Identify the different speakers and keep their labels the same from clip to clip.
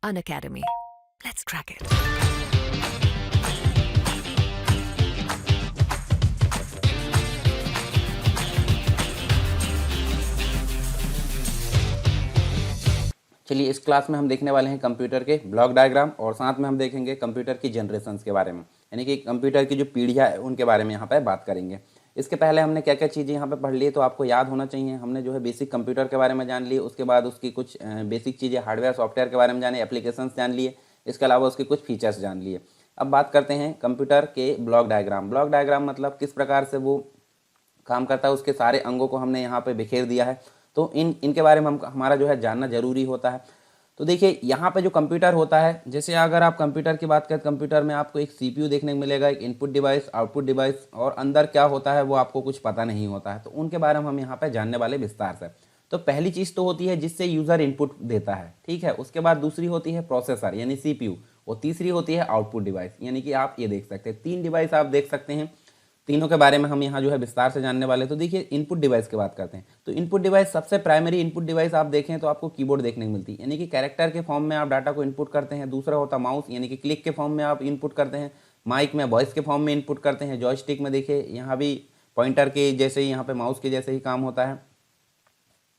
Speaker 1: Unacademy. Let's crack it.
Speaker 2: चलिए इस class में हम देखने वाले हैं कंप्यूटर के ब्लॉक डायग्राम और साथ में हम देखेंगे कंप्यूटर की जनरेशंस के बारे में, यानी कि कंप्यूटर की जो पीढ़ियाँ है उनके बारे में यहाँ पर बात करेंगे। इसके पहले हमने क्या क्या चीज़ें यहाँ पे पढ़ ली तो आपको याद होना चाहिए। हमने जो है बेसिक कंप्यूटर के बारे में जान लिए, उसके बाद उसकी कुछ बेसिक चीज़ें हार्डवेयर सॉफ्टवेयर के बारे में जाने, एप्लीकेशंस जान लिए, इसके अलावा उसके कुछ फीचर्स जान लिए। अब बात करते हैं कंप्यूटर के ब्लॉक डायग्राम। ब्लॉक डायग्राम मतलब किस प्रकार से वो काम करता है, उसके सारे अंगों को हमने यहाँ पे बिखेर दिया है। तो इनके बारे में हमारा जो है जानना जरूरी होता है। तो देखिए यहाँ पे जो कंप्यूटर होता है, जैसे अगर आप कंप्यूटर की बात करें, कंप्यूटर में आपको एक सीपीयू देखने को मिलेगा, एक इनपुट डिवाइस, आउटपुट डिवाइस, और अंदर क्या होता है वो आपको कुछ पता नहीं होता है। तो उनके बारे में हम यहाँ पे जानने वाले विस्तार से। तो पहली चीज़ तो होती है जिससे यूज़र इनपुट देता है, ठीक है। उसके बाद दूसरी होती है प्रोसेसर यानी सीपीयू, और तीसरी होती है आउटपुट डिवाइस, यानी कि आप ये देख सकते हैं 3 डिवाइस आप देख सकते हैं। तीनों के बारे में हम यहाँ जो है विस्तार से जानने वाले। तो देखिए इनपुट डिवाइस की बात करते हैं। तो इनपुट डिवाइस, सबसे प्राइमरी इनपुट डिवाइस आप देखें तो आपको कीबोर्ड देखने को मिलती है, यानी कि कैरेक्टर के फॉर्म में आप डाटा को इनपुट करते हैं। दूसरा होता है माउस, यानी कि क्लिक के फॉर्म में आप इनपुट करते हैं। माइक में वॉइस के फॉर्म में इनपुट करते हैं। जॉयस्टिक में देखिए यहाँ भी पॉइंटर के जैसे ही, यहाँ पे माउस के जैसे ही काम होता है।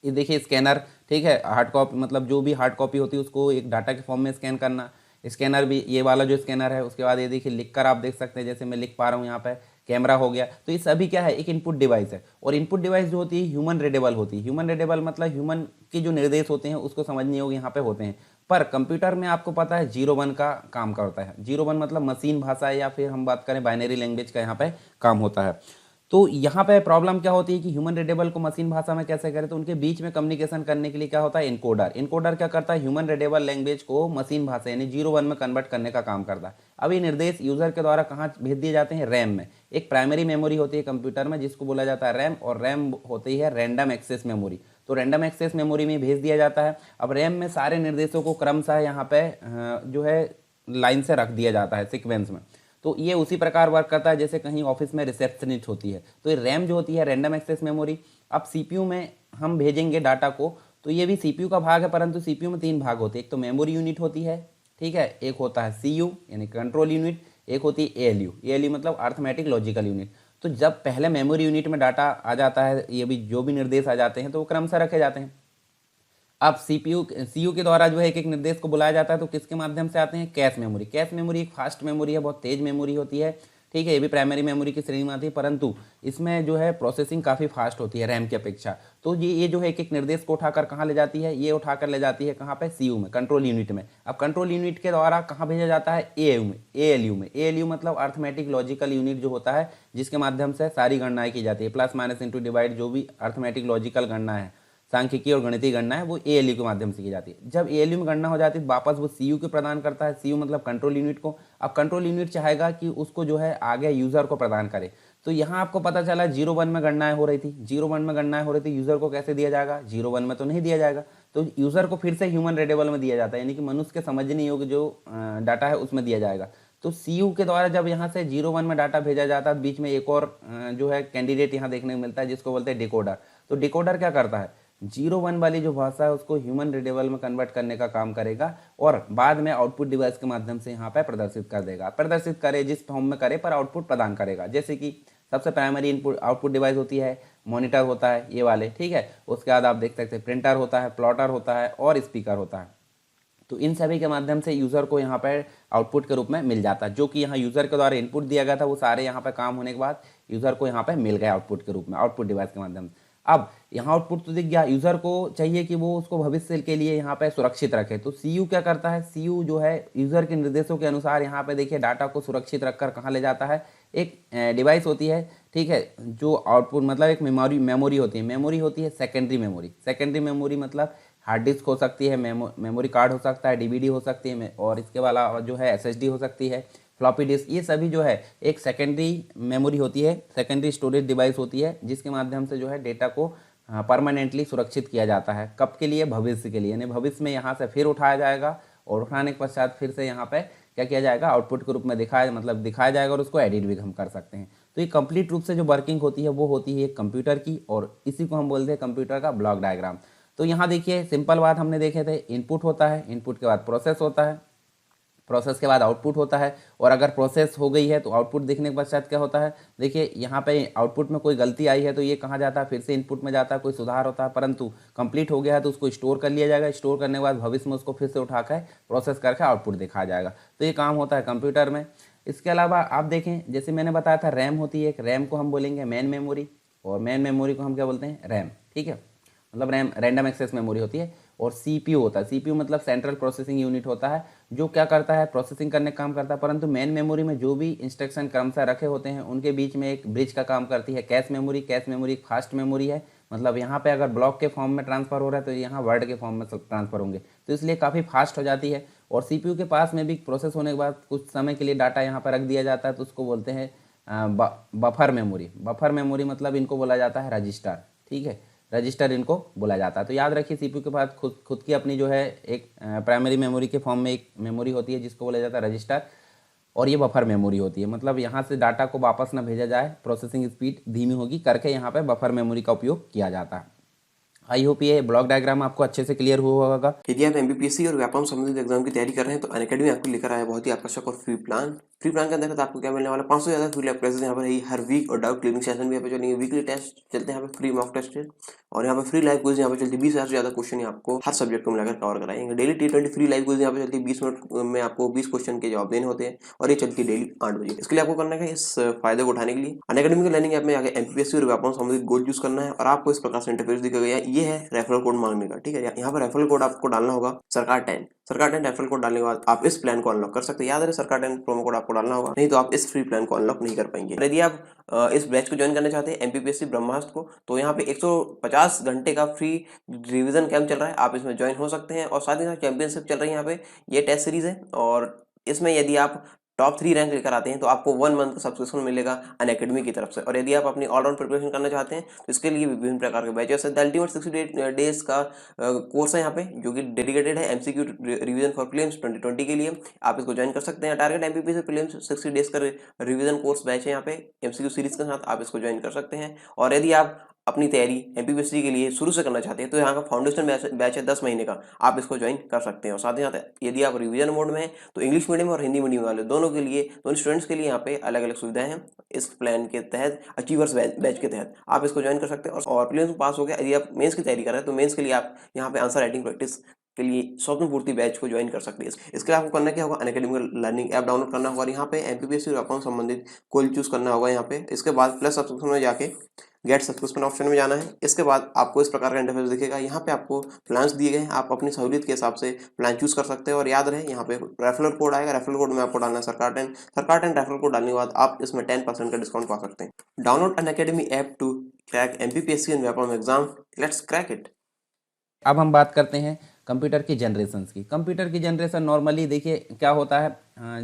Speaker 2: ये देखिए स्कैनर, ठीक है, हार्ड कॉपी मतलब जो भी हार्ड कॉपी होती है उसको एक डाटा के फॉर्म में स्कैन करना। स्कैनर भी ये वाला जो स्कैनर है। उसके बाद ये देखिए लिख कर आप देख सकते हैं, जैसे मैं लिख पा रहा हूँ यहाँ पे, कैमरा हो गया। तो ये सभी क्या है, एक इनपुट डिवाइस है। और इनपुट डिवाइस जो होती है ह्यूमन रीडेबल होती है। ह्यूमन रीडेबल मतलब ह्यूमन के जो निर्देश होते हैं उसको समझने योग्य यहाँ पे होते हैं। पर कंप्यूटर में आपको पता है 0-1 का काम करता है। 0-1 मतलब मशीन भाषा, या फिर हम बात करें बाइनरी लैंग्वेज का यहाँ पे काम होता है। तो यहाँ पे प्रॉब्लम क्या होती है कि ह्यूमन रीडेबल को मशीन भाषा में कैसे करें, तो उनके बीच में कम्युनिकेशन करने के लिए क्या होता है, इनकोडर। इनकोडर क्या करता है, ह्यूमन रीडेबल लैंग्वेज को मशीन भाषा यानी 0-1 में कन्वर्ट करने का काम करता है। अब ये निर्देश यूजर के द्वारा कहाँ भेज दिए जाते हैं, रैम में। एक प्राइमरी मेमोरी होती है कंप्यूटर में जिसको बोला जाता है रैम, और रैम होती है रैंडम एक्सेस मेमोरी। तो रैंडम एक्सेस मेमोरी में भेज दिया जाता है। अब रैम में सारे निर्देशों को क्रमशः यहाँ पे जो है लाइन से रख दिया जाता है सिक्वेंस में। तो ये उसी प्रकार वर्क करता है जैसे कहीं ऑफिस में रिसेप्शनिस्ट होती है। तो ये रैम जो होती है रैंडम एक्सेस मेमोरी। अब सीपीयू में हम भेजेंगे डाटा को, तो ये भी सीपीयू का भाग है, परंतु सीपीयू में 3 भाग होते हैं। एक तो मेमोरी यूनिट होती है, ठीक है, एक होता है सीयू यानी कंट्रोल यूनिट, एक होती है एएलयू। एएलयू मतलब अर्थमेटिक लॉजिकल यूनिट। तो जब पहले मेमोरी यूनिट में डाटा आ जाता है, ये भी जो भी निर्देश आ जाते हैं तो वो क्रमशः रखे जाते हैं। अब सीयू के द्वारा जो है एक एक निर्देश को बुलाया जाता है, तो किसके माध्यम से आते हैं, कैश मेमोरी। कैश मेमोरी एक फास्ट मेमोरी है, बहुत तेज मेमोरी होती है, ठीक है। ये भी प्राइमरी मेमोरी की श्रेणी में आती है, परंतु इसमें जो है प्रोसेसिंग काफ़ी फास्ट होती है रैम की अपेक्षा। तो ये जो है एक एक निर्देश को उठाकर कहाँ ले जाती है, ये उठाकर ले जाती है कहाँ पे, सीयू में, कंट्रोल यूनिट में। अब कंट्रोल यूनिट के द्वारा कहाँ भेजा जाता है, एएलयू में। एएलयू में, एएलयू मतलब अर्थमेटिक लॉजिकल यूनिट जो होता है, जिसके माध्यम से सारी गणनाएं की जाती है, प्लस माइनस इंटू डिवाइड, जो भी अर्थमेटिक लॉजिकल गणना है, सांख्यिकी और गणितीय गणना है, वो एएलयू के माध्यम से की जाती है। जब एएलयू में गणना हो जाती है वापस वो सीयू को प्रदान करता है, सीयू मतलब कंट्रोल यूनिट को। अब कंट्रोल यूनिट चाहेगा कि उसको जो है आगे यूजर को प्रदान करे। तो यहाँ आपको पता चला 0-1 में गणनाएं हो रही थी, 0-1 में गणनाएं हो रही थी, यूजर को कैसे दिया जाएगा, 0-1 में तो नहीं दिया जाएगा। तो यूजर को फिर से ह्यूमन रीडेबल में दिया जाता है, यानी कि मनुष्य के समझने योग्य जो डाटा है उसमें दिया जाएगा। तो सीयू के द्वारा जब यहाँ से 0-1 में डाटा भेजा जाता है, बीच में एक और जो है कैंडिडेट यहाँ देखने को मिलता है जिसको बोलते हैं डिकोडर। तो डिकोडर क्या करता है, 0-1 वाली जो भाषा है उसको ह्यूमन रीडेबल में कन्वर्ट करने का काम करेगा, और बाद में आउटपुट डिवाइस के माध्यम से यहाँ पे प्रदर्शित कर देगा। प्रदर्शित करे जिस फॉर्म में करे, पर आउटपुट प्रदान करेगा। जैसे कि सबसे प्राइमरी इनपुट आउटपुट डिवाइस होती है, मॉनिटर होता है ये वाले, ठीक है। उसके बाद आप देख सकते हैं प्रिंटर होता है, प्लॉटर होता है, और स्पीकर होता है। तो इन सभी के माध्यम से यूजर को यहाँ पर आउटपुट के रूप में मिल जाता है। जो कि यहाँ यूजर के द्वारा इनपुट दिया गया था वो सारे यहाँ पे काम होने के बाद यूजर को यहाँ पे मिल गया आउटपुट के रूप में, आउटपुट डिवाइस के माध्यम से। अब यहाँ आउटपुट तो दिख गया, यूजर को चाहिए कि वो उसको भविष्य के लिए यहाँ पे सुरक्षित रखे। तो सीयू क्या करता है, सीयू जो है यूजर के निर्देशों के अनुसार यहाँ पे देखिए डाटा को सुरक्षित रखकर कहाँ ले जाता है, एक डिवाइस होती है, ठीक है, जो आउटपुट मतलब एक मेमोरी होती है। मेमोरी होती है सेकेंडरी मेमोरी। सेकेंडरी मेमोरी मतलब हार्ड डिस्क हो सकती है, मेमोरी कार्ड हो सकता है, डीवीडी हो सकती है, और इसके अलावा जो है एसएसडी हो सकती है, फ्लॉपी डिस्क। ये सभी जो है एक सेकेंडरी मेमोरी होती है, सेकेंडरी स्टोरेज डिवाइस होती है, जिसके माध्यम से जो है डेटा को परमानेंटली सुरक्षित किया जाता है। कब के लिए, भविष्य के लिए, यानी भविष्य में यहाँ से फिर उठाया जाएगा, और उठाने के पश्चात फिर से यहाँ पे क्या किया जाएगा, आउटपुट के रूप में दिखाया जाएगा, और उसको एडिट भी हम कर सकते हैं। तो ये कंप्लीट रूप से जो वर्किंग होती है वो होती है एक कंप्यूटर की, और इसी को हम बोलते हैं कंप्यूटर का ब्लॉक डायग्राम। तो यहाँ देखिए सिंपल बात हमने देखे थे, इनपुट होता है, इनपुट के बाद प्रोसेस होता है, प्रोसेस के बाद आउटपुट होता है, और अगर प्रोसेस हो गई है तो आउटपुट देखने के पश्चात क्या होता है, देखिए यहाँ पे आउटपुट में कोई गलती आई है तो ये कहाँ जाता है, फिर से इनपुट में जाता है, कोई सुधार होता है, परंतु कंप्लीट हो गया है तो उसको स्टोर कर लिया जाएगा, स्टोर करने के बाद भविष्य में उसको फिर से उठा कर प्रोसेस करके आउटपुट दिखाया जाएगा। तो ये काम होता है कंप्यूटर में। इसके अलावा आप देखें, जैसे मैंने बताया था रैम होती है एक, रैम को हम बोलेंगे मेन मेमोरी, और मेन मेमोरी को हम क्या बोलते हैं, रैम, ठीक है, मतलब रैम रैंडम एक्सेस मेमोरी होती है। और सीपीयू होता है, सीपीयू मतलब सेंट्रल प्रोसेसिंग यूनिट होता है, जो क्या करता है, प्रोसेसिंग करने का काम करता है, परंतु मेन मेमोरी में जो भी इंस्ट्रक्शन क्रमशः रखे होते हैं उनके बीच में एक ब्रिज का काम करती है कैश मेमोरी। कैश मेमोरी एक फास्ट मेमोरी है, मतलब यहाँ पे अगर ब्लॉक के फॉर्म में ट्रांसफर हो रहा है तो यहाँ वर्ड के फॉर्म में ट्रांसफर होंगे, तो इसलिए काफ़ी फास्ट हो जाती है। और सीपीयू के पास में भी प्रोसेस होने के बाद कुछ समय के लिए डाटा यहाँ पर रख दिया जाता है, तो उसको बोलते हैं बफर मेमोरी। बफर मेमोरी मतलब इनको बोला जाता है रजिस्टर, ठीक है, रजिस्टर इनको बोला जाता है। तो याद रखिए सीपीयू के पास खुद की अपनी जो है एक प्राइमरी मेमोरी के फॉर्म में एक मेमोरी होती है जिसको बोला जाता है रजिस्टर, और ये बफर मेमोरी होती है, मतलब यहाँ से डाटा को वापस ना भेजा जाए, प्रोसेसिंग स्पीड धीमी होगी करके यहाँ पे बफर मेमोरी का उपयोग किया जाता है। आई होप ये ब्लॉक डायग्राम आपको अच्छे से क्लियर हुआ होगा।
Speaker 3: यदि आप एमपीपीएससी और व्यापम संबंधित एग्जाम की तैयारी कर रहे हैं तो अनअकैडमी आपको लेकर आया बहुत ही आकर्षक और फ्री प्लान। फ्री प्लान के अंदर आपको क्या मिलने वाला, 500 से ज्यादा फ्री लैब क्लासेस यहाँ पर है हर वीक, और डाउट क्लियरिंग सेशन भी यहाँ पे चलेंगे, वीकली टेस्ट चलते हैं यहाँ पे, फ्री मॉक टेस्ट है, और यहाँ पे फ्री लाइव क्विज यहाँ पे चलती है, 20,000 से ज्यादा क्वेश्चन आपको हर सब्जेक्ट को मिलाकर कवर कराएंगे। Daily T20 free live quiz यहाँ पे चलती है, 20 मिनट में आपको 20 क्वेश्चन के जवाब देने होते हैं, और ये चलती है डेली 8 बजे। इसके लिए आपको करना है, इस फायदे को उठाने के लिए अनअकैडमी के लर्निंग ऐप में आगे एमपीपीएससी और व्यापम संबंधित गोल चूज करना है, और आपको इस प्रकार से इंटरफेस दिखा गया, ये है रेफरल कोड मांगने का, ठीक है। यहाँ पर रेफरल कोड आपको डालना होगा सरकार 10। सरकार 10 रेफरल कोड डालने के बाद आप इस प्लान को अनलॉक कर सकते हैं। याद रहे सरकार 10 प्रोमो कोड आपको डालना होगा, नहीं तो आप इस फ्री प्लान को अनलॉक नहीं कर पाएंगे। यदि आप इस बैच को ज्वाइन करना चाहते हैं एमपीपीएससी ब्रह्मास्त्र को, तो यहाँ पे 150 घंटे का फ्री रिवीजन कैंप चल रहा है, आप इसमें ज्वाइन हो सकते हैं। और साथ ही साथ चैंपियनशिप चल रही है यहाँ पे, ये टेस्ट सीरीज है, और इसमें यदि आप टॉप 3 रैंक लेकर आते हैं तो आपको 1 मंथ का सब्सक्रिप्शन मिलेगा अनअकैडमी की तरफ से। और यदि आप अपनी ऑलराउंड प्रिपरेशन करना चाहते हैं तो इसके लिए विभिन्न प्रकार के बैचेस है। द अल्टीमेट 60 डेज का कोर्स है यहाँ पे, जो कि डेडिकेटेड है एमसीक्यू रिवीजन फॉर प्रीलिम्स 2020 के लिए, आप इसको ज्वाइन कर सकते हैं। टारगेट एमपीपीएससी प्रीलिम्स 60 डेज का रिवीजन कोर्स बैच है यहाँ पे एमसीक्यू सीरीज के साथ, आप इसको ज्वाइन कर सकते हैं। और यदि आप अपनी तैयारी एमपीपीएससी के लिए शुरू से करना चाहते हैं तो यहाँ का फाउंडेशन बैच है 10 महीने का, आप इसको ज्वाइन कर सकते हैं। और साथ ही साथ यदि आप रिवीजन मोड में हैं तो इंग्लिश मीडियम और हिंदी मीडियम वाले दोनों के लिए, दोनों स्टूडेंट्स के लिए यहाँ पे अलग अलग सुविधाएं हैं। इस प्लान के तहत अचीवर्स बैच के तहत आप इसको ज्वाइन कर सकते हैं। और प्रीलिम्स में पास हो गया, यदि आप मेंस की तैयारी कर रहे हैं तो मेंस के लिए आप यहाँ पे आंसर राइटिंग प्रैक्टिस के लिए स्वप्न पूर्ति बैच को ज्वाइन कर सकते हैं। इसके लिए आपको करना क्या होगा, अनअकैडमी लर्निंग ऐप डाउनलोड करना होगा, और यहाँ पे एमपीपीएससी और अकाउंट संबंधित कोल चूज करना होगा यहाँ पे। इसके बाद प्लस सब्सक्रिप्शन में जाके गेट सब्सक्रिप्शन ऑप्शन में जाना है। इसके बाद आपको इस प्रकार का इंटरफेस दिखेगा, यहाँ पे आपको प्लान्स दिए गए हैं, आप अपनी सहूलियत के हिसाब से प्लान चूज कर सकते हैं। और याद रहे यहाँ पे रेफरल कोड आएगा, रेफरल कोड में आपको डालना है सरकार 10। सरकार 10 रेफरल कोड डालने के बाद आप इसमें 10% का डिस्काउंट पा सकते हैं। Download Unacademy app to crack MPPSC and Vyapam exam, let's crack it.
Speaker 2: अब हम बात करते हैं कंप्यूटर की जनरेशन्स की। कंप्यूटर की जनरेशन नॉर्मली देखिए क्या होता है,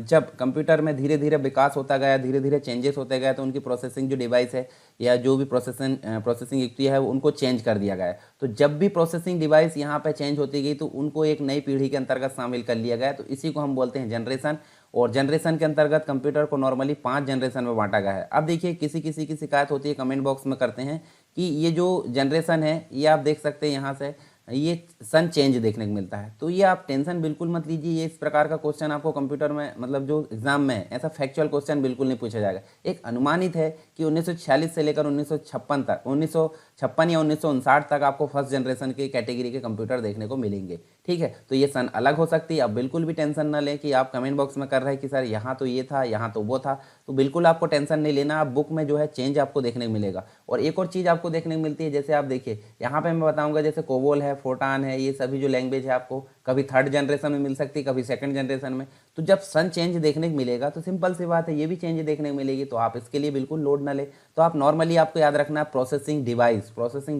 Speaker 2: जब कंप्यूटर में धीरे धीरे विकास होता गया, धीरे धीरे चेंजेस होते गए, तो उनकी प्रोसेसिंग जो डिवाइस है या जो भी प्रोसेसिंग युक्ति है उनको चेंज कर दिया गया। तो जब भी प्रोसेसिंग डिवाइस यहाँ पे चेंज होती गई तो उनको एक नई पीढ़ी के अंतर्गत शामिल कर लिया गया, तो इसी को हम बोलते हैं जनरेशन। और जनरेशन के अंतर्गत कंप्यूटर को नॉर्मली 5 जनरेशन में बांटा गया है। अब देखिए किसी किसी की शिकायत होती है, कमेंट बॉक्स में करते हैं कि ये जो जनरेशन है ये आप देख सकते हैं यहाँ से ये सन चेंज देखने को मिलता है। तो ये आप टेंशन बिल्कुल मत लीजिए, ये इस प्रकार का क्वेश्चन आपको कंप्यूटर में मतलब जो एग्जाम में है ऐसा फैक्चुअल क्वेश्चन बिल्कुल नहीं पूछा जाएगा। एक अनुमानित है कि 1946 से लेकर 1956 तक, 1956 या 1959 तक आपको फर्स्ट जनरेशन के कैटेगरी के कंप्यूटर देखने को मिलेंगे, ठीक है। तो ये सन अलग हो सकती है, आप बिल्कुल भी टेंशन ना लें कि आप कमेंट बॉक्स में कर रहे हैं कि सर यहाँ तो ये था यहाँ तो वो था, तो बिल्कुल आपको टेंशन नहीं लेना। आप बुक में जो है चेंज आपको देखने को मिलेगा। और एक और चीज़ आपको देखने को मिलती है, जैसे आप देखिए यहाँ पे मैं बताऊँगा, जैसे कोबोल है, फोटान है, ये सभी जो लैंग्वेज है आपको कभी 3rd जनरेशन में मिल सकती है, कभी 2nd जनरेशन में। तो जब सन चेंज देखने को मिलेगा तो सिंपल सी बात है ये भी चेंज देखने को मिलेगी, तो आप इसके लिए बिल्कुल लोड ना ले। तो आप नॉर्मली आपको याद रखना है प्रोसेसिंग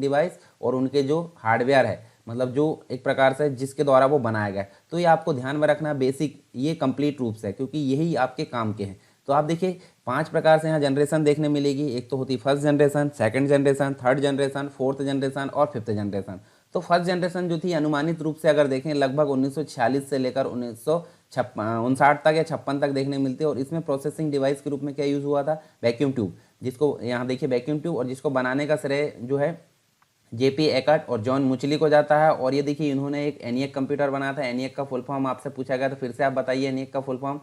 Speaker 2: डिवाइस और उनके जो हार्डवेयर है, मतलब जो एक प्रकार से जिसके द्वारा वो बनाया गया है, तो ये आपको ध्यान में रखना बेसिक, ये कंप्लीट रूप से, क्योंकि यही आपके काम के हैं। तो आप देखिए 5 प्रकार से यहाँ जनरेशन देखने मिलेगी। एक तो होती first generation, 2nd generation, 3rd generation, 4th generation और 5th जनरेशन। तो फर्स्ट जनरेशन जो थी अनुमानित रूप से अगर देखें लगभग 1946 से लेकर 1959 तक या 56 तक देखने मिलती है। और इसमें प्रोसेसिंग डिवाइस के रूप में क्या यूज़ हुआ था, वैक्यूम ट्यूब, जिसको यहाँ देखिए वैक्यूम ट्यूब, और जिसको बनाने का श्रेय जो है जेपी एकर्ट और जॉन मुचली को जाता है। और ये देखिए इन्होंने एक एनिएक कंप्यूटर बनाया था। एनिएक का फुल फॉर्म आपसे पूछा गया तो फिर से आप बताइए एनिएक का फुल फॉर्म।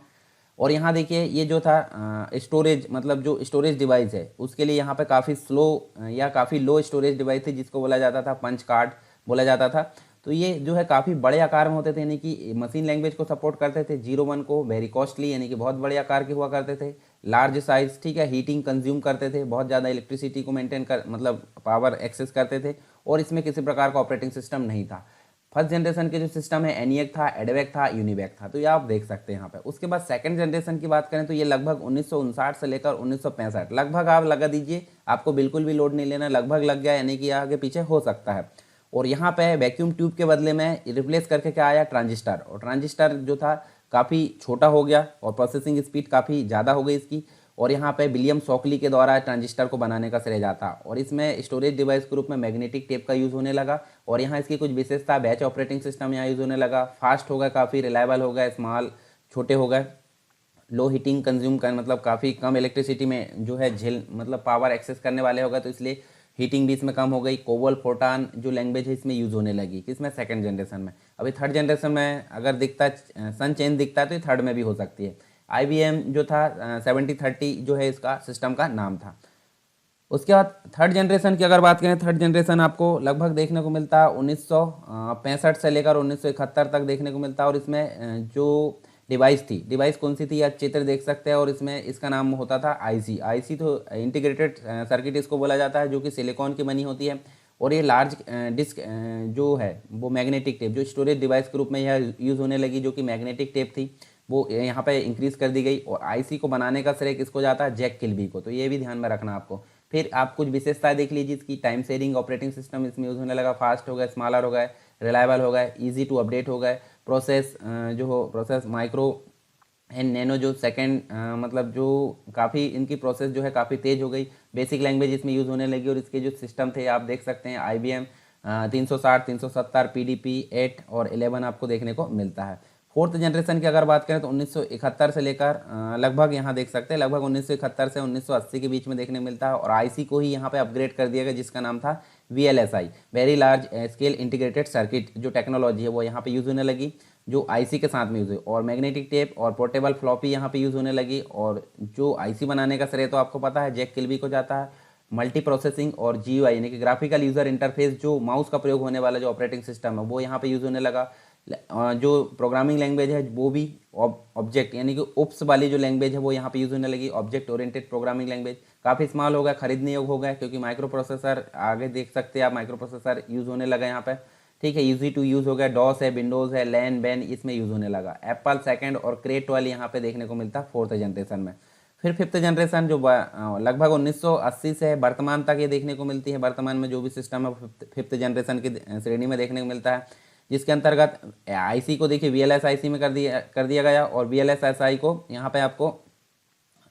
Speaker 2: और यहाँ देखिए ये जो था स्टोरेज, मतलब जो स्टोरेज डिवाइस है उसके लिए यहाँ पे काफ़ी स्लो या काफ़ी लो स्टोरेज डिवाइस थी जिसको बोला जाता था पंच कार्ड बोला जाता था। तो ये जो है काफ़ी बड़े आकार में होते थे, यानी कि मशीन लैंग्वेज को सपोर्ट करते थे। 01 को वेरी कॉस्टली, यानी कि बहुत बड़े आकार के हुआ करते थे। लार्ज साइज, ठीक है, हीटिंग कंज्यूम करते थे, बहुत ज़्यादा इलेक्ट्रिसिटी को मेंटेन कर मतलब पावर एक्सेस करते थे। और इसमें किसी प्रकार का ऑपरेटिंग सिस्टम नहीं था। फर्स्ट जनरेशन के जो सिस्टम है एनिएक था, एडवेक था, यूनिवेक था। तो ये आप देख सकते हैं यहाँ पे। उसके बाद सेकंड जनरेशन की बात करें तो ये लगभग 1959 से लेकर 1965 लगभग आप लगा दीजिए, आपको बिल्कुल भी लोड नहीं लेना, लगभग लग गया, यानी कि आगे पीछे हो सकता है। और यहाँ पे वैक्यूम ट्यूब के बदले में रिप्लेस करके क्या आया, ट्रांजिस्टर। और ट्रांजिस्टर जो था काफ़ी छोटा हो गया और प्रोसेसिंग स्पीड काफ़ी ज़्यादा हो गई इसकी। और यहाँ पे विलियम शॉकली के द्वारा ट्रांजिस्टर को बनाने का श्रेय जाता। और इसमें स्टोरेज डिवाइस के रूप में मैग्नेटिक टेप का यूज़ होने लगा। और यहाँ इसकी कुछ विशेषता, बैच ऑपरेटिंग सिस्टम यहाँ यूज़ होने लगा, फास्ट हो गया, काफ़ी रिलायबल हो गया, स्मॉल छोटे हो गए, लो हीटिंग कंज्यूम कर मतलब काफ़ी कम इलेक्ट्रिसिटी में जो है झेल मतलब पावर एक्सेस करने वाले हो गए, तो इसलिए हीटिंग भी इसमें कम हो गई। कोबोल फोर्टान जो लैंग्वेज है इसमें यूज़ होने लगी, किसमें, सेकंड जनरेशन में। अभी थर्ड जनरेशन में अगर दिखता है सन चेंज दिखता है तो ये थर्ड में भी हो सकती है। IBM जो था 7030 जो है इसका सिस्टम का नाम था। उसके बाद थर्ड जनरेशन की अगर बात करें, थर्ड जनरेशन आपको लगभग देखने को मिलता है 1965 से लेकर 1971 तक देखने को मिलता है। और इसमें जो डिवाइस थी, डिवाइस कौन सी थी, आप चित्र देख सकते हैं। और इसमें इसका नाम होता था आईसी। आईसी तो इंटीग्रेटेड सर्किट इसको बोला जाता है, जो कि सिलिकॉन की बनी होती है। और ये लार्ज डिस्क जो है वो मैग्नेटिक टेप, जो स्टोरेज डिवाइस के रूप में यह यूज़ होने लगी, जो कि मैग्नेटिक टेप थी, वो यहाँ पे इंक्रीज कर दी गई। और आईसी को बनाने का श्रेय किसको जाता है, जैक किल्बी को। तो ये भी ध्यान में रखना आपको। फिर आप कुछ विशेषताएं देख लीजिए इसकी। टाइम शेयरिंग ऑपरेटिंग सिस्टम इसमें यूज़ होने लगा, फास्ट हो गए, स्मॉलर हो गए, रिलायबल हो गए, ईजी टू अपडेट हो गए। प्रोसेस जो हो प्रोसेस माइक्रो एंड नैनो जो सेकंड मतलब जो काफ़ी इनकी प्रोसेस जो है काफ़ी तेज़ हो गई। बेसिक लैंग्वेज इसमें यूज़ होने लगी। और इसके जो सिस्टम थे आप देख सकते हैं, IBM 360, 370, PDP 8 और 11 आपको देखने को मिलता है। फोर्थ जनरेशन की अगर बात करें तो 1971 से लेकर लगभग यहाँ देख सकते हैं लगभग 1971 से 1980 के बीच में देखने को मिलता है। और आईसी को ही यहाँ पे अपग्रेड कर दिया गया, जिसका नाम था VLSI, very large scale integrated circuit. जो टेक्नोलॉजी है वो यहाँ पे यूज़ होने लगी, जो आईसी के साथ में यूज़ हुई। और मैग्नेटिक टेप और पोर्टेबल फ्लॉपी यहाँ पे यूज़ होने लगी। और जो आईसी बनाने का श्रेय तो आपको पता है जैक किल्बी को जाता है। मल्टी प्रोसेसिंग और GUI यानी कि ग्राफिकल यूज़र इंटरफेस, जो माउस का प्रयोग होने वाला जो ऑपरेटिंग सिस्टम है वो यहाँ पे यूज़ होने लगा। जो प्रोग्रामिंग लैंग्वेज है वो भी ऑब्जेक्ट यानी कि ओप्स वाली जो लैंग्वेज है वो यहाँ पे यूज़ होने लगी, ऑब्जेक्ट ओरिएंटेड प्रोग्रामिंग लैंग्वेज। काफ़ी स्मॉल हो गया, खरीदने योग्य हो गया, क्योंकि माइक्रो प्रोसेसर आगे देख सकते हैं आप, माइक्रो प्रोसेसर यूज़ होने लगा यहाँ पे, ठीक है। ईजी टू यूज़ हो गया, डॉस है, विंडोज़ है, लैन बैन इसमें यूज़ होने लगा। एप्पल सेकंड और क्रेट वाली यहाँ पे देखने को मिलता है फोर्थ जनरेशन में। फिर फिफ्थ जनरेशन जो लगभग 1980 से वर्तमान तक ये देखने को मिलती है। वर्तमान में जो भी सिस्टम है फिफ्थ जनरेशन की श्रेणी में देखने को मिलता है, जिसके अंतर्गत आईसी को देखिए VLSIC में कर दिया गया। और VLSSI को यहाँ पे आपको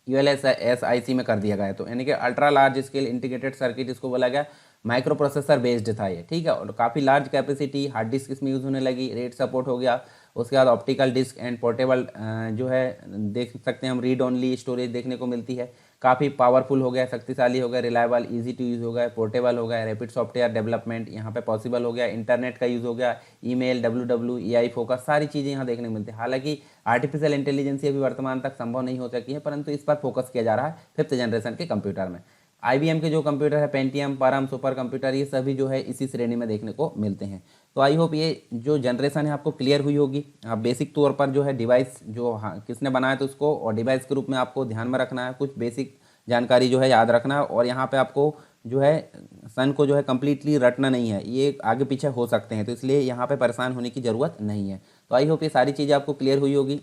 Speaker 2: ULSIC में कर दिया गया। तो यानी कि ultra large scale integrated circuit इसको बोला गया। माइक्रो प्रोसेसर बेस्ड था ये, ठीक है। और काफ़ी लार्ज कैपेसिटी हार्ड डिस्क इसमें यूज़ होने लगी, रेट सपोर्ट हो गया। उसके बाद ऑप्टिकल डिस्क एंड पोर्टेबल जो है देख सकते हैं हम, रीड ओनली स्टोरेज देखने को मिलती है। काफ़ी पावरफुल हो गया, शक्तिशाली हो गया, रिलायबल, इजी टू यूज़ हो गया, पोर्टेबल हो गया, रैपिड सॉफ्टवेयर डेवलपमेंट यहाँ पे पॉसिबल हो गया, इंटरनेट का यूज़ हो गया, ईमेल, WWEI फोकस, सारी चीज़ें यहाँ देखने को मिलती है। हालांकि आर्टिफिशियल इंटेलिजेंस अभी वर्तमान तक संभव नहीं हो सकी है, परंतु इस पर फोकस किया जा रहा है फिफ्थ जनरेशन के कंप्यूटर में। IBM के जो कंप्यूटर है, पेंटियम, परम, सुपर कंप्यूटर, ये सभी जो है इसी श्रेणी में देखने को मिलते हैं। तो आई होप ये जो जनरेशन है आपको क्लियर हुई होगी। आप बेसिक तौर पर जो है डिवाइस जो किसने बनाया था उसको, और डिवाइस के रूप में आपको ध्यान में रखना है, कुछ बेसिक जानकारी जो है याद रखना है। और यहाँ पे आपको जो है सन को जो है कम्प्लीटली रटना नहीं है, ये आगे पीछे हो सकते हैं, तो इसलिए यहाँ पे परेशान होने की ज़रूरत नहीं है। तो आई होप ये सारी चीज़ें आपको क्लियर हुई होगी।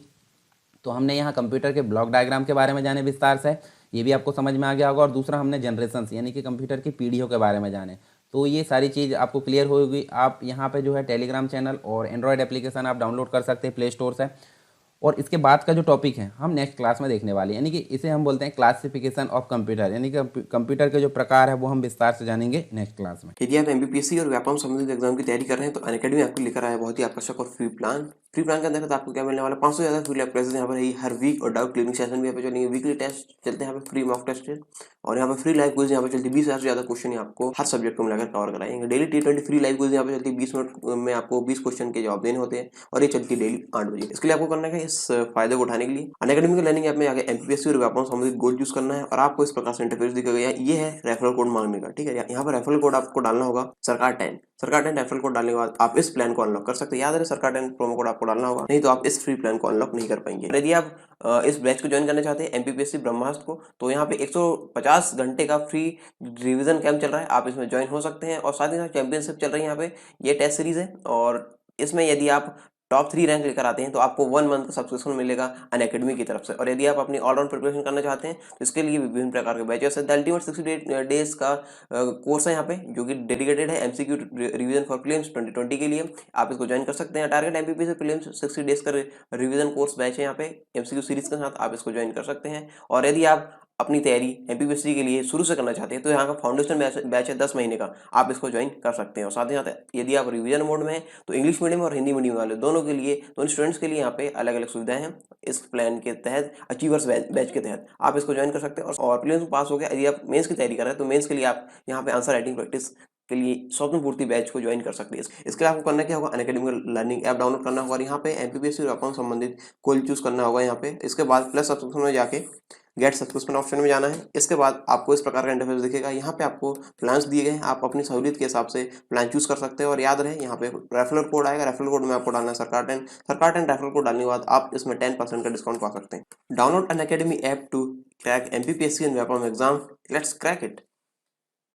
Speaker 2: तो हमने यहाँ कंप्यूटर के ब्लॉक डायग्राम के बारे में जाने विस्तार से, ये भी आपको समझ में आ गया होगा। और दूसरा हमने जनरेशन्स यानी कि कंप्यूटर की पीढ़ियों के बारे में जाने, तो ये सारी चीज़ आपको क्लियर होगी। आप यहाँ पे जो है टेलीग्राम चैनल और एंड्रॉयड एप्लीकेशन आप डाउनलोड कर सकते हैं प्ले स्टोर से। और इसके बाद का जो टॉपिक है हम नेक्स्ट क्लास में देखने वाले हैं, यानी कि इसे हम बोलते हैं क्लासिफिकेशन ऑफ कंप्यूटर, यानी कि कंप्यूटर के जो प्रकार है वो हम विस्तार से जानेंगे नेक्स्ट क्लास में।
Speaker 3: यदि आप MPPSC और व्यापम संबंधित एग्जाम की तैयारी कर रहे हैं तो अनअकैडमी आपको लेकर आया बहुत ही आकर्षक और फ्री प्लान फ्री प्लान के अंदर आपको क्या मिलने वाला है 500 से ज़्यादा फ्री लैब क्लासेस यहाँ पर है हर वीक और डाउट क्लियरिंग सेशन भी यहाँ पे चलेंगे, वीकली टेस्ट चलते हैं यहाँ पे, फ्री मॉक टेस्ट और यहाँ पे फ्री लाइव क्विज यहाँ पे चलती है 20,000 से ज़्यादा क्वेश्चन आपको हर सब्जेक्ट को मिलाकर कवर कराएंगे। Daily T20 free live quiz यहाँ पे चलती है 20 मिनट में आपको 20 क्वेश्चन के जवाब देने होते हैं और ये चलती है डेली 8 बजे। इसके लिए आपको करना है इस फायदे को उठाने के लिए अनअकैडमी के लर्निंग ऐप में आगे MPPSC और व्यापम संबंधित गोल चूज करना है और आपको इस प्रकार से इंटरफेस दिखेगा। ये है रेफरल कोड मांगने का, ठीक है। यहाँ पर रेफरल कोड आपको डालना होगा सरकार 10 रेफरल कोड डालने के बाद आप इस प्लान को अनलॉक कर सकते हैं। याद रहे सरकार 10 प्रोमो कोड आपको डालना होगा, नहीं तो आप इस फ्री प्लान को अनलॉक नहीं कर पाएंगे। यदि आप इस बैच को ज्वाइन करना चाहते हैं MPPSC ब्रह्मास्त्र को, तो यहाँ पे 150 घंटे का फ्री रिवीजन कैंप चल रहा है, आप इसमें ज्वाइन हो सकते हैं। और साथ ही साथ चैंपियनशिप चल रही है यहाँ पे, ये टेस्ट सीरीज है और इसमें यदि आप टॉप 3 रैंक लेकर आते हैं तो आपको 1 मंथ का सब्सक्रिप्शन मिलेगा अनअकैडमी की तरफ से। और यदि आप अपनी ऑलराउंड प्रिपरेशन करना चाहते हैं तो इसके लिए विभिन्न प्रकार के बैचेस है। द अल्टीमेट 60 डेज का कोर्स है यहाँ पे, जो कि डेडिकेटेड है MCQ रिवीजन फॉर प्रीलिम्स 2020 के लिए, आप इसको ज्वाइन कर सकते हैं। टारगेट MPPSC प्रीलिम्स 60 डेज का रिवीजन कोर्स बैच है यहाँ पे MCQ सीरीज के साथ, आप इसको ज्वाइन कर सकते हैं। और यदि आप अपनी तैयारी MPPSC के लिए शुरू से करना चाहते हैं तो यहाँ का फाउंडेशन बैच है 10 महीने का, आप इसको ज्वाइन कर सकते हैं। और साथ ही साथ यदि आप रिवीजन मोड में हैं तो इंग्लिश मीडियम और हिंदी मीडियम वाले दोनों के लिए, दोनों स्टूडेंट्स के लिए यहाँ पे अलग अलग सुविधाएं हैं। इस प्लान के तहत अचीवर्स बैच के तहत आप इसको ज्वाइन कर सकते हैं। और प्रीलिम्स पास हो गया, यदि आप मेंस की तैयारी कर रहे हैं तो मेंस के लिए आप यहाँ पे आंसर राइटिंग प्रैक्टिस के लिए स्वप्न पूर्ति बैच को ज्वाइन कर सकते हैं। इसके लिए आपको करना क्या होगा, अनअकैडमी लर्निंग ऐप डाउनलोड करना होगा और यहाँ पे MPPSC और व्यापम संबंधित कोल चूज करना होगा यहाँ पे। इसके बाद प्लस सब्सक्रिप्शन में जाके गेट सब्सक्रिप्शन ऑप्शन में जाना है। इसके बाद आपको इस प्रकार का इंटरफेस दिखेगा, यहाँ पे आपको प्लान्स दिए गए हैं, आप अपनी सहूलियत के हिसाब से प्लान चूज कर सकते हैं। और याद रहे यहाँ पे रेफरल कोड आएगा, रेफरल कोड में आपको डालना है सरकार 10 रेफरल कोड डालने के बाद आप इसमें 10% का डिस्काउंट पा सकते हैं। Download Unacademy app to crack MPPSC and Vyapam exam, let's crack it.